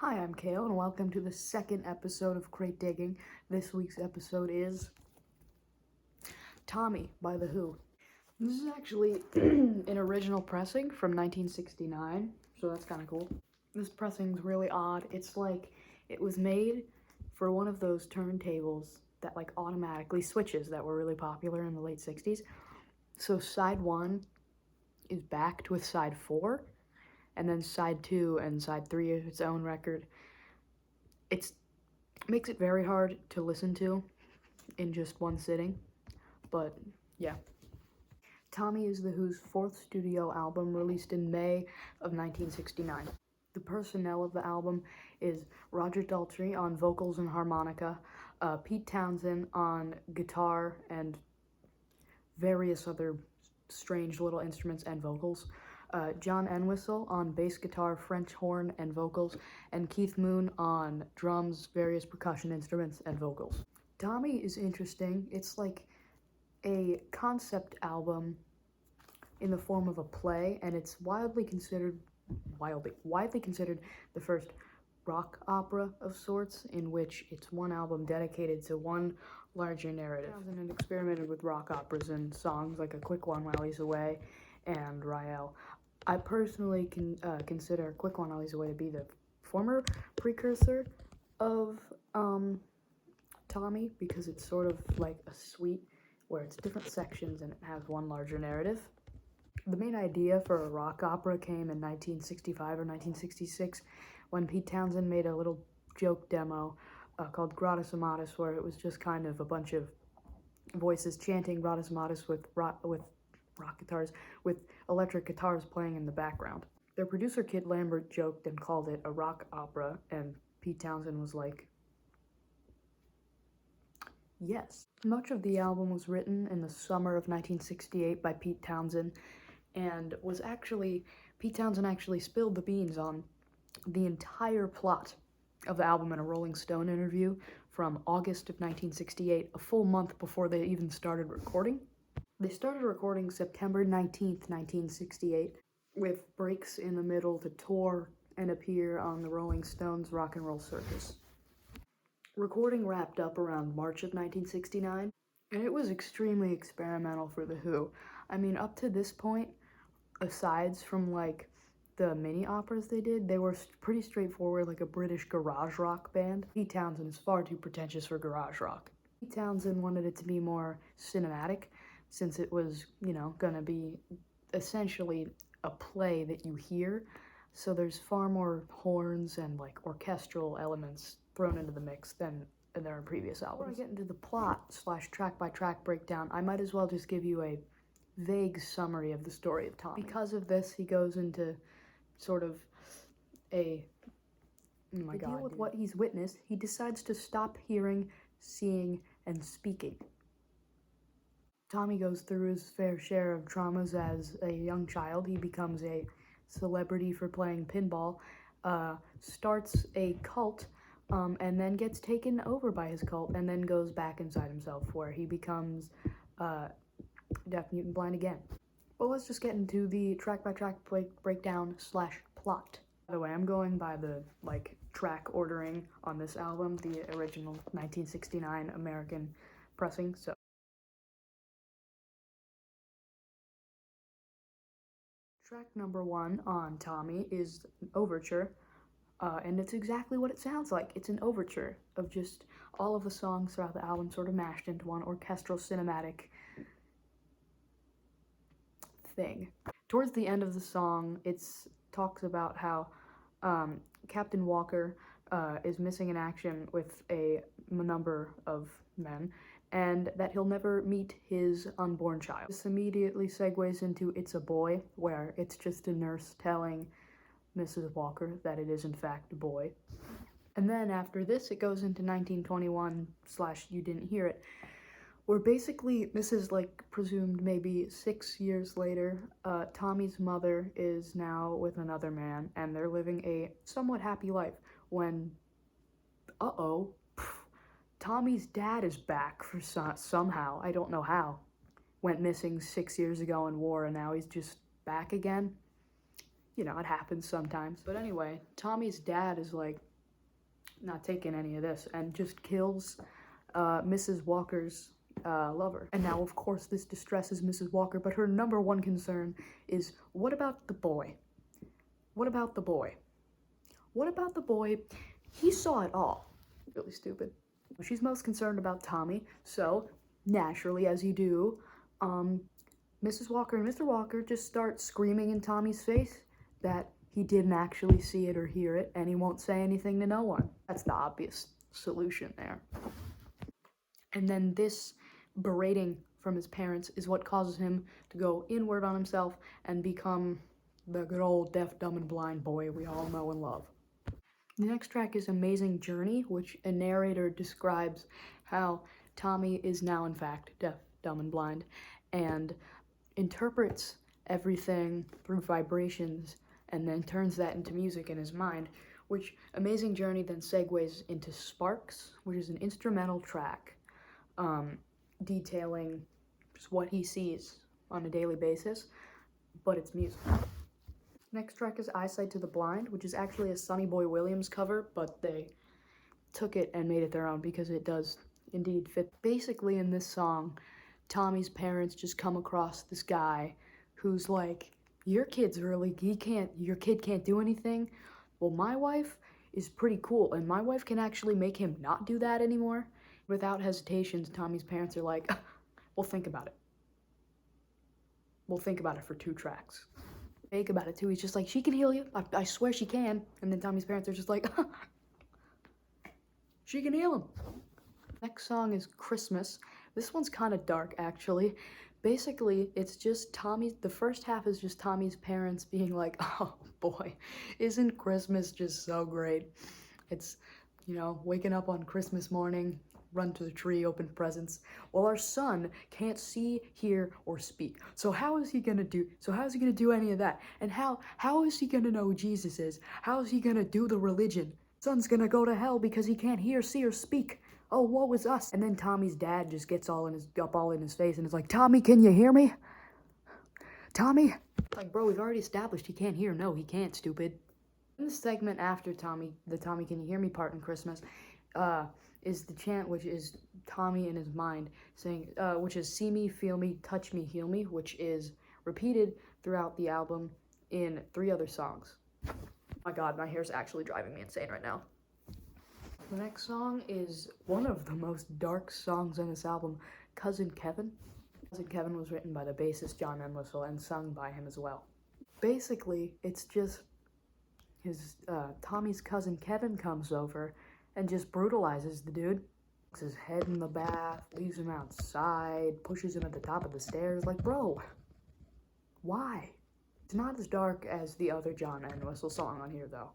Hi, I'm Kale, and welcome to the second episode of Crate Digging. This week's episode is Tommy by The Who. This is actually an original pressing from 1969, so that's kind of cool. This pressing's really odd. It's like it was made for one of those turntables that like automatically switches that were really popular in the late 60s. So side 1 is backed with side 4, and then side 2 and side 3 is its own record. It makes it very hard to listen to in just one sitting, but yeah. Tommy is The Who's fourth studio album, released in May of 1969. The personnel of the album is Roger Daltrey on vocals and harmonica, Pete Townshend on guitar and various other strange little instruments and vocals, John Entwistle on bass guitar, French horn, and vocals, and Keith Moon on drums, various percussion instruments, and vocals. Tommy is interesting. It's like a concept album in the form of a play, and it's widely considered the first rock opera of sorts, in which it's one album dedicated to one larger narrative. Townsend experimented with rock operas and songs like A Quick One While He's Away and Rael. I personally consider Quick One While He's Away to be the former precursor of Tommy, because it's sort of like a suite where it's different sections and it has one larger narrative. The main idea for a rock opera came in 1965 or 1966 when Pete Townshend made a little joke demo called Gratis Amatis, where it was just kind of a bunch of voices chanting Gratis Amatis with rock guitars, with electric guitars playing in the background. Their producer Kid Lambert joked and called it a rock opera, and Pete Townshend was like, yes. Much of the album was written in the summer of 1968 by Pete Townshend, and Pete Townshend actually spilled the beans on the entire plot of the album in a Rolling Stone interview from August of 1968, a full month before they even started recording. They started recording September 19th, 1968, with breaks in the middle to tour and appear on the Rolling Stones Rock and Roll Circus. Recording wrapped up around March of 1969, and it was extremely experimental for The Who. I mean, up to this point, asides from like the mini operas they did, they were pretty straightforward, like a British garage rock band. Pete Townshend is far too pretentious for garage rock. Pete Townshend wanted it to be more cinematic, since it was, gonna be essentially a play that you hear, so there's far more horns and like orchestral elements thrown into the mix than there are in previous albums. Before I get into the plot / track by track breakdown, I might as well just give you a vague summary of the story of Tommy. Because of this, he goes into sort of to deal with what he's witnessed, he decides to stop hearing, seeing, and speaking. Tommy goes through his fair share of traumas as a young child. He becomes a celebrity for playing pinball, starts a cult, and then gets taken over by his cult, and then goes back inside himself, where he becomes deaf, mute, and blind again. Well, let's just get into the track-by-track breakdown / plot. By the way, I'm going by the track ordering on this album, the original 1969 American pressing. So track number 1 on Tommy is an overture, and it's exactly what it sounds like. It's an overture of just all of the songs throughout the album sort of mashed into one orchestral cinematic thing. Towards the end of the song, it talks about how Captain Walker is missing in action with a number of men, and that he'll never meet his unborn child. This immediately segues into It's a Boy, where it's just a nurse telling Mrs. Walker that it is in fact a boy. And then after this, it goes into 1921 / You Didn't Hear It, where basically this is presumed maybe 6 years later. Tommy's mother is now with another man, and they're living a somewhat happy life when, Tommy's dad is back for somehow. I don't know how. Went missing 6 years ago in war, and now he's just back again. you know, it happens sometimes. But anyway, Tommy's dad is like not taking any of this and just kills Mrs. Walker's lover. And now, of course, this distresses Mrs. Walker, but her number one concern is, what about the boy? What about the boy? What about the boy? He saw it all. Really stupid. She's most concerned about Tommy, so naturally, as you do, Mrs. Walker and Mr. Walker just start screaming in Tommy's face that he didn't actually see it or hear it, and he won't say anything to no one. That's the obvious solution there. And then this berating from his parents is what causes him to go inward on himself and become the good old deaf, dumb, and blind boy we all know and love. The next track is Amazing Journey, which a narrator describes how Tommy is now in fact deaf, dumb, and blind, and interprets everything through vibrations and then turns that into music in his mind, which Amazing Journey then segues into Sparks, which is an instrumental track detailing just what he sees on a daily basis, but it's music. Next track is Eyesight to the Blind, which is actually a Sonny Boy Williams cover, but they took it and made it their own because it does indeed fit. Basically, in this song, Tommy's parents just come across this guy who's like, your kid can't do anything. Well, my wife is pretty cool, and my wife can actually make him not do that anymore. Without hesitations, Tommy's parents are like, we'll think about it. We'll think about it for 2 tracks. Fake about it too. He's just like, she can heal you. I swear she can. And then Tommy's parents are just like, she can heal him. Next song is Christmas. This one's kind of dark, actually. Basically, it's just the first half is just Tommy's parents being like, oh boy, isn't Christmas just so great? It's, you know, waking up on Christmas morning, run to the tree, open presents. Well, our son can't see, hear, or speak. So how is he gonna do any of that? And how is he gonna know who Jesus is? How is he gonna do the religion? Son's gonna go to hell because he can't hear, see, or speak. Oh, woe is us. And then Tommy's dad just gets all in his face and is like, Tommy, can you hear me? Tommy? Like, bro, we've already established he can't hear. No, he can't, stupid. In the segment after the Tommy Can You Hear Me part in Christmas, is the chant, which is Tommy in his mind saying, which is see me, feel me, touch me, heal me, which is repeated throughout the album in 3 other songs. Oh my god, my hair's actually driving me insane right now. The next song is one of the most dark songs on this album, Cousin Kevin. Cousin Kevin was written by the bassist John Entwistle and sung by him as well. Basically, it's just Tommy's cousin Kevin comes over and just brutalizes the dude. Puts his head in the bath, leaves him outside, pushes him at the top of the stairs. Like, bro, why? It's not as dark as the other John Entwistle song on here, though.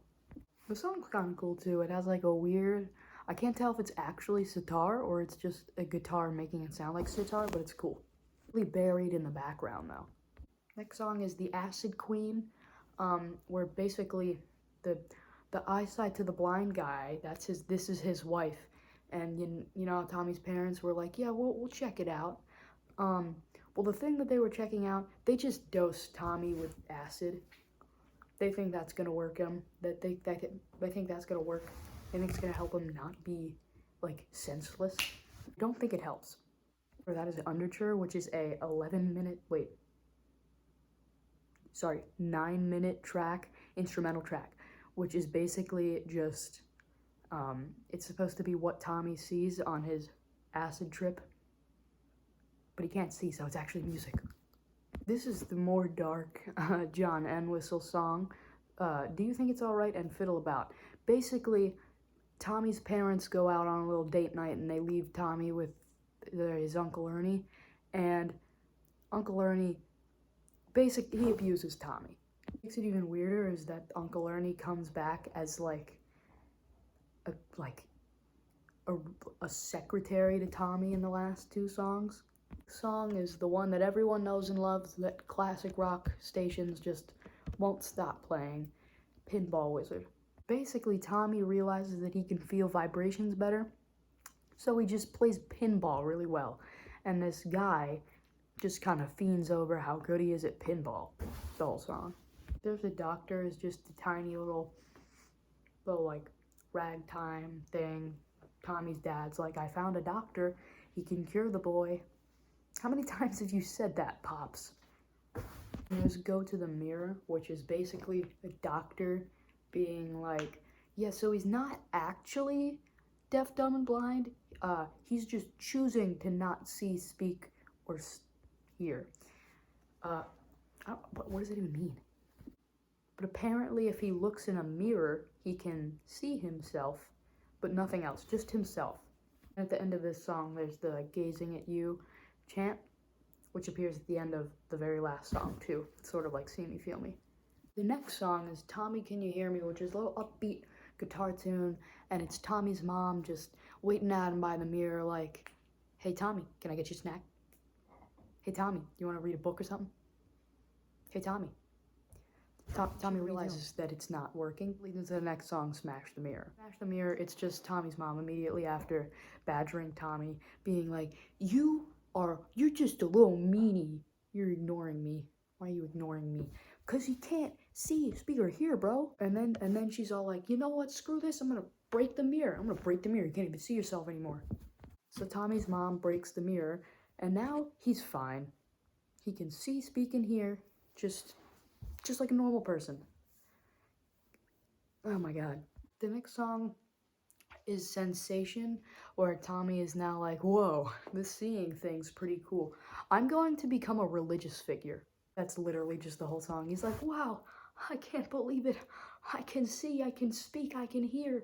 The song's kind of cool, too. It has, like, a weird... I can't tell if it's actually sitar or it's just a guitar making it sound like sitar, but it's cool. Really buried in the background, though. Next song is The Acid Queen, where basically the eyesight to the blind guy, this is his wife. And, you know, Tommy's parents were like, yeah, we'll check it out. Well, the thing that they were checking out, they just dosed Tommy with acid. They think that's gonna work him. They think that's gonna work. They think it's gonna help him not be, like, senseless. I don't think it helps. Or that is Underture, which is a 9-minute track, instrumental track, which is basically just, it's supposed to be what Tommy sees on his acid trip, but he can't see, so it's actually music. This is the more dark John Entwistle song, Do You Think It's Alright and Fiddle About. Basically, Tommy's parents go out on a little date night and they leave Tommy with his Uncle Ernie, and Uncle Ernie, he abuses Tommy. What makes it even weirder is that Uncle Ernie comes back as a secretary to Tommy in the last 2 songs. The song is the one that everyone knows and loves, that classic rock stations just won't stop playing, Pinball Wizard. Basically, Tommy realizes that he can feel vibrations better, so he just plays pinball really well. And this guy just kind of fiends over how good he is at pinball the whole song. There's a doctor is just a tiny little like ragtime thing. Tommy's dad's like, I found a doctor. He can cure the boy. How many times have you said that, Pops? And there's Go to the Mirror, which is basically a doctor being like, yeah, so he's not actually deaf, dumb, and blind. He's just choosing to not see, speak, or hear. What does it even mean? But apparently if he looks in a mirror, he can see himself, but nothing else, just himself. And at the end of this song, there's the Gazing at You chant, which appears at the end of the very last song too. It's sort of like See Me, Feel Me. The next song is Tommy, Can You Hear Me, which is a little upbeat guitar tune, and it's Tommy's mom just waiting at him by the mirror like, hey Tommy, can I get you a snack? Hey Tommy, you want to read a book or something? Hey Tommy. Tommy realizes that it's not working, leads into the next song, Smash the Mirror. Smash the Mirror, it's just Tommy's mom immediately after badgering Tommy, being like, you're just a little meanie. You're ignoring me. Why are you ignoring me? Cause you can't see, speak, or hear, bro. And then she's all like, you know what, screw this, I'm gonna break the mirror. I'm gonna break the mirror, you can't even see yourself anymore. So Tommy's mom breaks the mirror, and now he's fine. He can see, speak, and hear, just like a normal person. Oh my god. The next song is Sensation, where Tommy is now like, whoa, this seeing thing's pretty cool. I'm going to become a religious figure. That's literally just the whole song. He's like, wow, I can't believe it. I can see, I can speak, I can hear.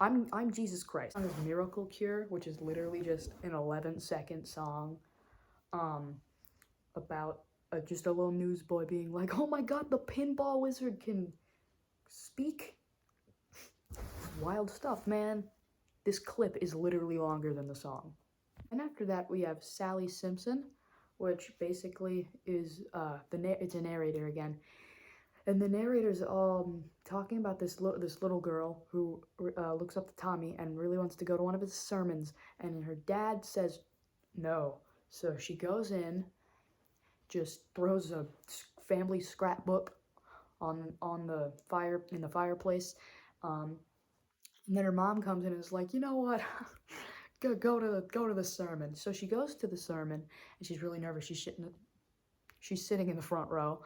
I'm Jesus Christ. On this Miracle Cure, which is literally just an 11-second song about just a little newsboy being like, oh my god, the pinball wizard can speak. Wild stuff, man. This clip is literally longer than the song. And after that, we have Sally Simpson, which basically is it's a narrator again. And the narrator's talking about this little girl who looks up to Tommy and really wants to go to one of his sermons, and her dad says no. So she goes in, just throws a family scrapbook on the fireplace, and then her mom comes in and is like, you know what, go to the sermon. So she goes to the sermon, and she's really nervous. She's sitting in the front row,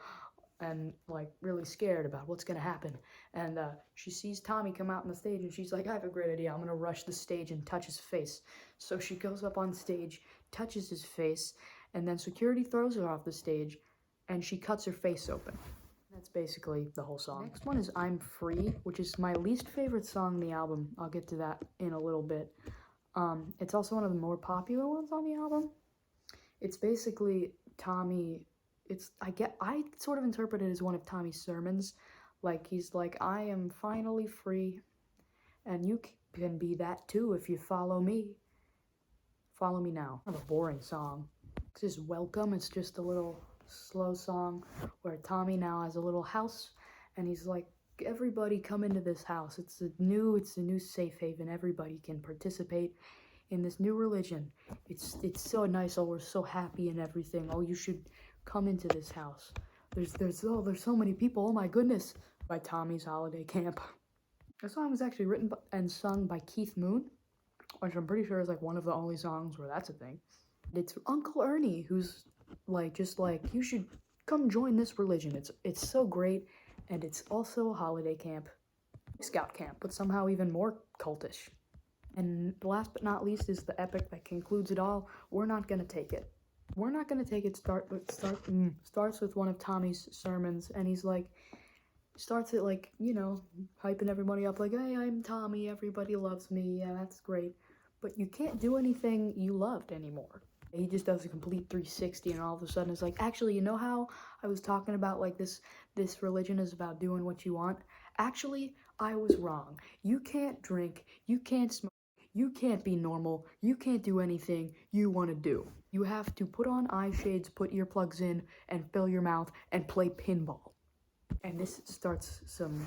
and like really scared about what's gonna happen. And she sees Tommy come out on the stage, and she's like, I have a great idea. I'm gonna rush the stage and touch his face. So she goes up on stage, touches his face, and then security throws her off the stage, and she cuts her face open. That's basically the whole song. Next one is I'm Free, which is my least favorite song on the album. I'll get to that in a little bit. It's also one of the more popular ones on the album. It's basically Tommy, I sort of interpret it as one of Tommy's sermons. Like, he's like, I am finally free, and you can be that too if you follow me. Follow me now. Kind of a boring song. It's just Welcome. It's just a little slow song where Tommy now has a little house, and he's like, everybody come into this house. It's a new safe haven. Everybody can participate in this new religion. It's so nice. Oh, we're so happy and everything. Oh, you should come into this house. There's so many people. Oh my goodness. By Tommy's Holiday Camp. The song was actually written and sung by Keith Moon, which I'm pretty sure is like one of the only songs where that's a thing. It's Uncle Ernie, who's like, just like, you should come join this religion. It's so great, and it's also a holiday camp, scout camp, but somehow even more cultish. And last but not least is the epic that concludes it all. We're Not Gonna Take It. We're Not Gonna Take It starts with one of Tommy's sermons, and he's like, starts it like, you know, hyping everybody up like, hey, I'm Tommy, everybody loves me, yeah, that's great. But you can't do anything you loved anymore. He just does a complete 360, and all of a sudden it's like, actually, you know how I was talking about like this religion is about doing what you want? Actually, I was wrong. You can't drink, you can't smoke, you can't be normal, you can't do anything you want to do. You have to put on eye shades, put earplugs in, and fill your mouth and play pinball. And this starts some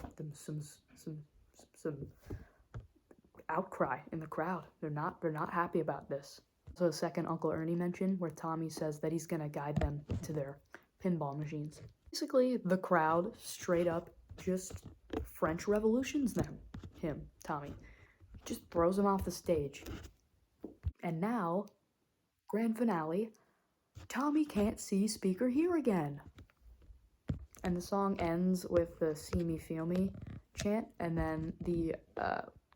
outcry in the crowd. They're not happy about this. So a second Uncle Ernie mention where Tommy says that he's gonna guide them to their pinball machines. Basically, the crowd straight up just French Revolutions him, Tommy. Just throws him off the stage. And now, grand finale, Tommy can't see, speak, or hear again. And the song ends with the see me, feel me chant, and then the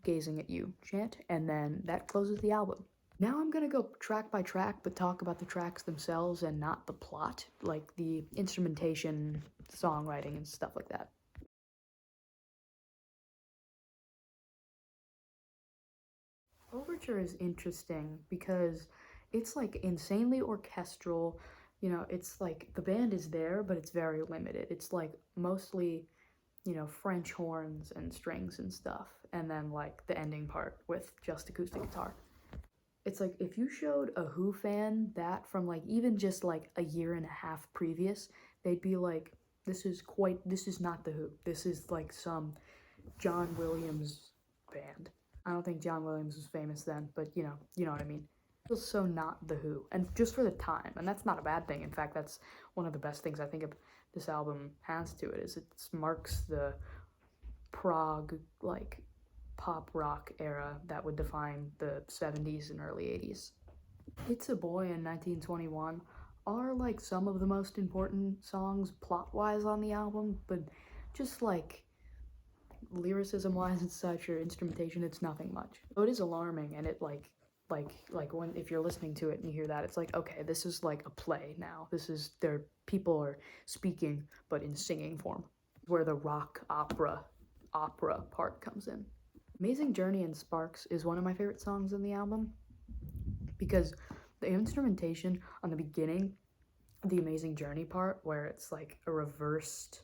gazing at you chant, and then that closes the album. Now I'm gonna go track by track, but talk about the tracks themselves and not the plot, like the instrumentation, songwriting, and stuff like that. Overture is interesting because it's like insanely orchestral. You know, it's like the band is there, but it's very limited. It's like mostly, you know, French horns and strings and stuff, and then like the ending part with just acoustic guitar. It's like if you showed a Who fan that from like even just like a year and a half previous, they'd be like, this is not the Who. This is like some John Williams band. I don't think John Williams was famous then, but you know what I mean. It feels so not the Who, and just for the time, and that's not a bad thing. In fact, that's one of the best things I think of this album has to it is it marks the prog like pop rock era that would define the 70s and early 80s. It's a Boy in 1921 are like some of the most important songs plot-wise on the album, but just like lyricism wise and such or instrumentation, it's nothing much. So it is alarming, and it like when if you're listening to it and you hear that, it's like, okay, this is like a play now. This is their people are speaking but in singing form, where the rock opera part comes in. Amazing Journey and Sparks is one of my favorite songs in the album because the instrumentation on the beginning, the Amazing Journey part, where it's like a reversed,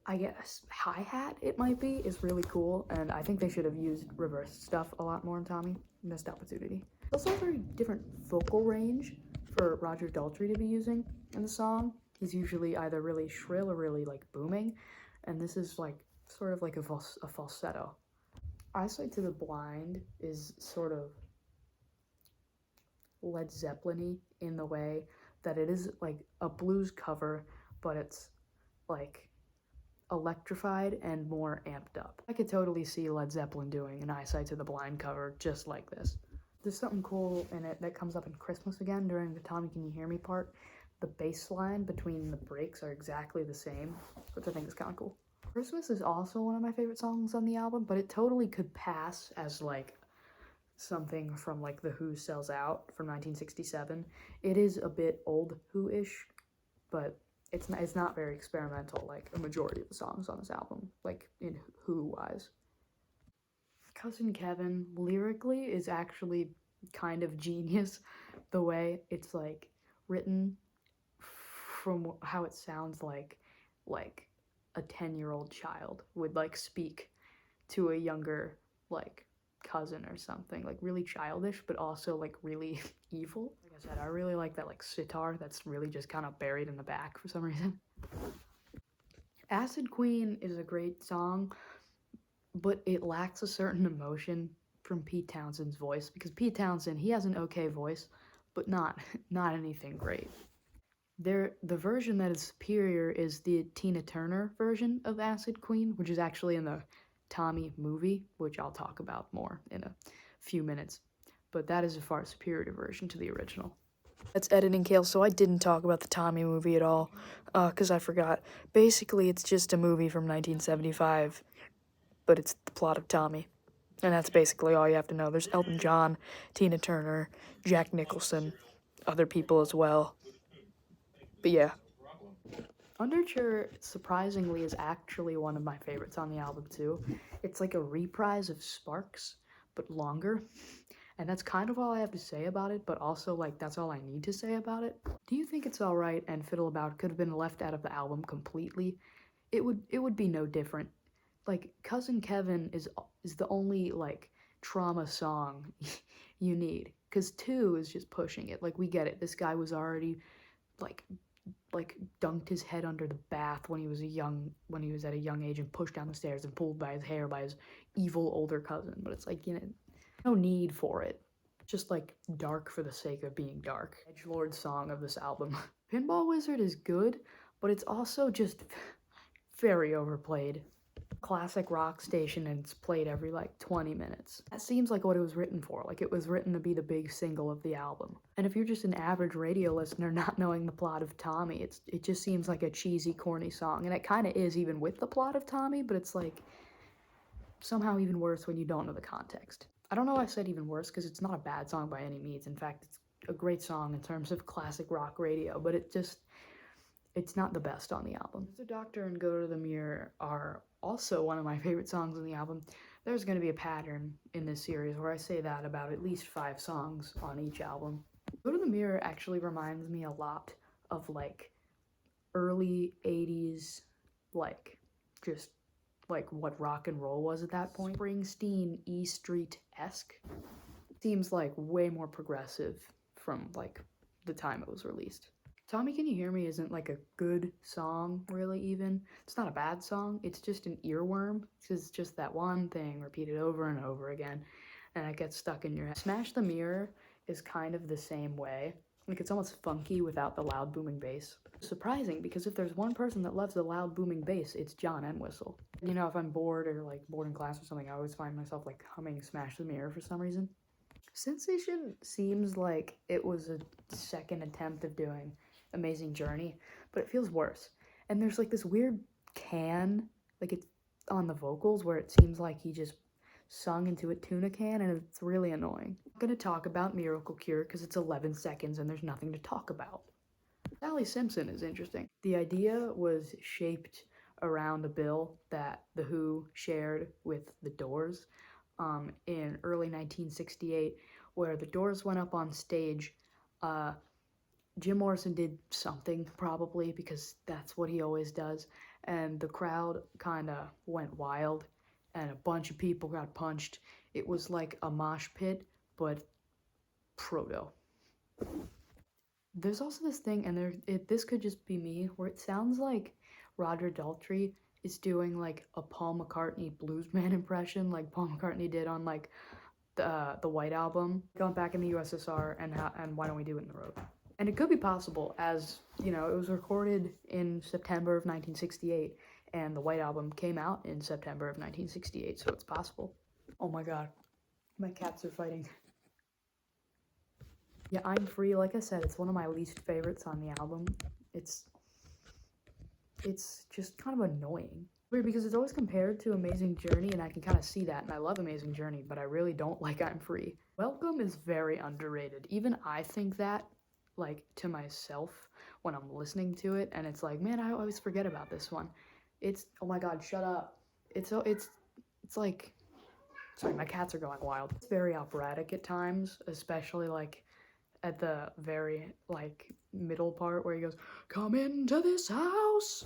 I guess, hi-hat it might be, is really cool, and I think they should have used reversed stuff a lot more in Tommy. Missed opportunity. It's also a very different vocal range for Roger Daltrey to be using in the song. He's usually either really shrill or really like booming, and this is like sort of like a falsetto. Eyesight to the Blind is sort of Led Zeppelin-y in the way that it is like a blues cover, but it's like electrified and more amped up. I could totally see Led Zeppelin doing an Eyesight to the Blind cover just like this. There's something cool in it that comes up in Christmas again during the Tommy Can You Hear Me part. The bass line between the breaks are exactly the same, which I think is kind of cool. Christmas is also one of my favorite songs on the album, but it totally could pass as like something from like The Who Sells Out from 1967. It is a bit old Who-ish, but it's not very experimental like a majority of the songs on this album, like in Who-wise. Cousin Kevin lyrically is actually kind of genius, the way it's like written from how it sounds like a 10-year-old child would like speak to a younger like cousin or something, like really childish but also like really evil. Like I said, I really like that like sitar that's really just kind of buried in the back for some reason. Acid Queen is a great song, but it lacks a certain emotion from Pete Townshend's voice, because Pete Townshend, he has an okay voice, but not anything great. The version that is superior is the Tina Turner version of Acid Queen, which is actually in the Tommy movie, which I'll talk about more in a few minutes. But that is a far superior version to the original. That's editing, Kale, so I didn't talk about the Tommy movie at all, because I forgot. Basically, it's just a movie from 1975, but it's the plot of Tommy. And that's basically all you have to know. There's Elton John, Tina Turner, Jack Nicholson, other people as well. But yeah. Underture, surprisingly, is actually one of my favorites on the album, too. It's like a reprise of Sparks, but longer. And that's kind of all I have to say about it, but also, like, that's all I need to say about it. Do you think It's Alright and Fiddle About could have been left out of the album completely? It would be no different. Like, Cousin Kevin is the only, like, trauma song you need. Because 2 is just pushing it. Like, we get it. This guy was already, like dunked his head under the bath when he was at a young age and pushed down the stairs and pulled by his hair by his evil older cousin. But it's like, you know, no need for it. Just like dark for the sake of being dark. Edgelord's song of this album. Pinball Wizard is good, but it's also just very overplayed. Classic rock station and it's played every like 20 minutes. That seems like what it was written for. Like it was written to be the big single of the album. And if you're just an average radio listener not knowing the plot of Tommy, it just seems like a cheesy, corny song. And it kind of is even with the plot of Tommy, but it's like somehow even worse when you don't know the context. I don't know why I said even worse because it's not a bad song by any means. In fact, it's a great song in terms of classic rock radio, but it's not the best on the album. The Doctor and Go to the Mirror are also one of my favorite songs on the album. There's going to be a pattern in this series where I say that about at least 5 songs on each album. Go to the Mirror actually reminds me a lot of like early 80s, like just like what rock and roll was at that point. Springsteen E Street-esque. Seems like way more progressive from like the time it was released. Tommy Can You Hear Me isn't like a good song, really, even. It's not a bad song, it's just an earworm, because it's just that one thing repeated over and over again, and it gets stuck in your head. Smash the Mirror is kind of the same way. Like, it's almost funky without the loud booming bass. Surprising, because if there's one person that loves the loud booming bass, it's John Entwistle. You know, if I'm bored or like bored in class or something, I always find myself like humming Smash the Mirror for some reason. Sensation seems like it was a second attempt of doing Amazing Journey, but it feels worse. And there's like this weird like it's on the vocals where it seems like he just sung into a tuna can, and it's really annoying. I'm gonna talk about Miracle Cure because it's 11 seconds and there's nothing to talk about. Sally Simpson is interesting. The idea was shaped around a bill that The Who shared with The Doors in early 1968, where The Doors went up on stage. Jim Morrison did something, probably, because that's what he always does, and the crowd kind of went wild, and a bunch of people got punched. It was like a mosh pit, but proto. There's also this thing, and this could just be me, where it sounds like Roger Daltrey is doing like a Paul McCartney bluesman impression, like Paul McCartney did on like the White Album, going back in the USSR, and Why Don't We Do It in the Road. And it could be possible, as, you know, it was recorded in September of 1968, and the White Album came out in September of 1968, so it's possible. Oh my god, my cats are fighting. Yeah, I'm Free, like I said, it's one of my least favorites on the album. It's just kind of annoying. Weird, because it's always compared to Amazing Journey, and I can kind of see that, and I love Amazing Journey, but I really don't like I'm Free. Welcome is very underrated. Even I think that, like, to myself when I'm listening to it, and it's like, man, I always forget about this one. It's, oh my god, shut up. It's like, sorry, my cats are going wild. It's very operatic at times, especially like at the very like middle part where he goes, come into this house.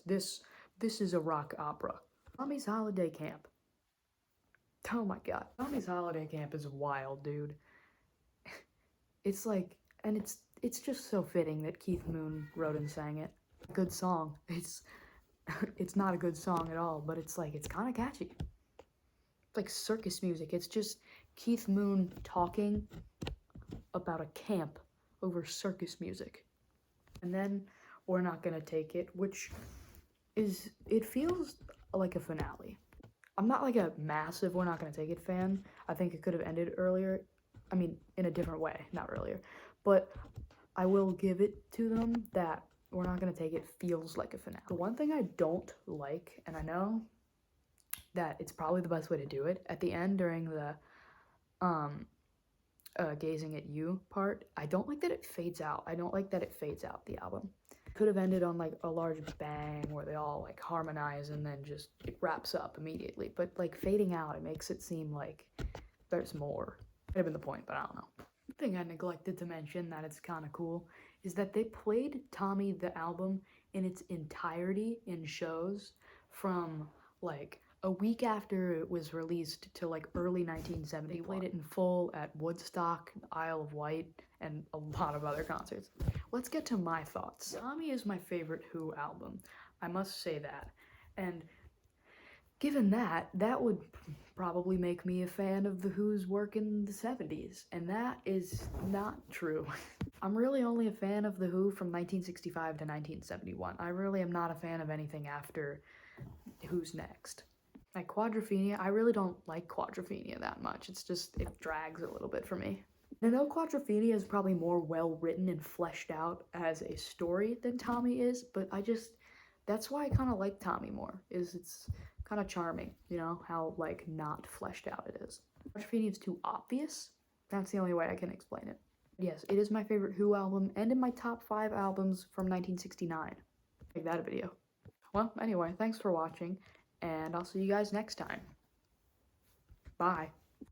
Yes, this is a rock opera. Tommy's Holiday Camp. Oh my god, Tommy's Holiday Camp is wild, dude. It's like, and it's just so fitting that Keith Moon wrote and sang it. Good song. It's not a good song at all, but it's like, it's kind of catchy. It's like circus music. It's just Keith Moon talking about a camp over circus music. And then We're Not Gonna Take It, which is, it feels like a finale. I'm not like a massive We're Not Gonna Take It fan. I think it could have ended earlier. I mean, in a different way, not earlier. But I will give it to them that We're Not Gonna Take It feels like a finale. The one thing I don't like, and I know that it's probably the best way to do it, at the end during the Gazing at You part, I don't like that it fades out. I don't like that it fades out the album. It could have ended on like a large bang where they all like harmonize and then just it wraps up immediately. But like fading out, it makes it seem like there's more. Could have been the point, but I don't know. The thing I neglected to mention that it's kind of cool is that they played Tommy the album in its entirety in shows from like a week after it was released to like early 1970. They played it in full at Woodstock, Isle of Wight, and a lot of other concerts. Let's get to my thoughts. Tommy is my favorite Who album. I must say that. And given that, that would probably make me a fan of The Who's work in the 70s. And that is not true. I'm really only a fan of The Who from 1965 to 1971. I really am not a fan of anything after Who's Next. Like Quadrophenia, I really don't like Quadrophenia that much. It's just, it drags a little bit for me. I know Quadrophenia is probably more well written and fleshed out as a story than Tommy is, but that's why I kind of like Tommy more, is it's kind of charming, you know, how like not fleshed out it is. Quadrophenia is too obvious. That's the only way I can explain it. Yes, it is my favorite Who album and in my top 5 albums from 1969. Make that a video. Well, anyway, thanks for watching, and I'll see you guys next time. Bye.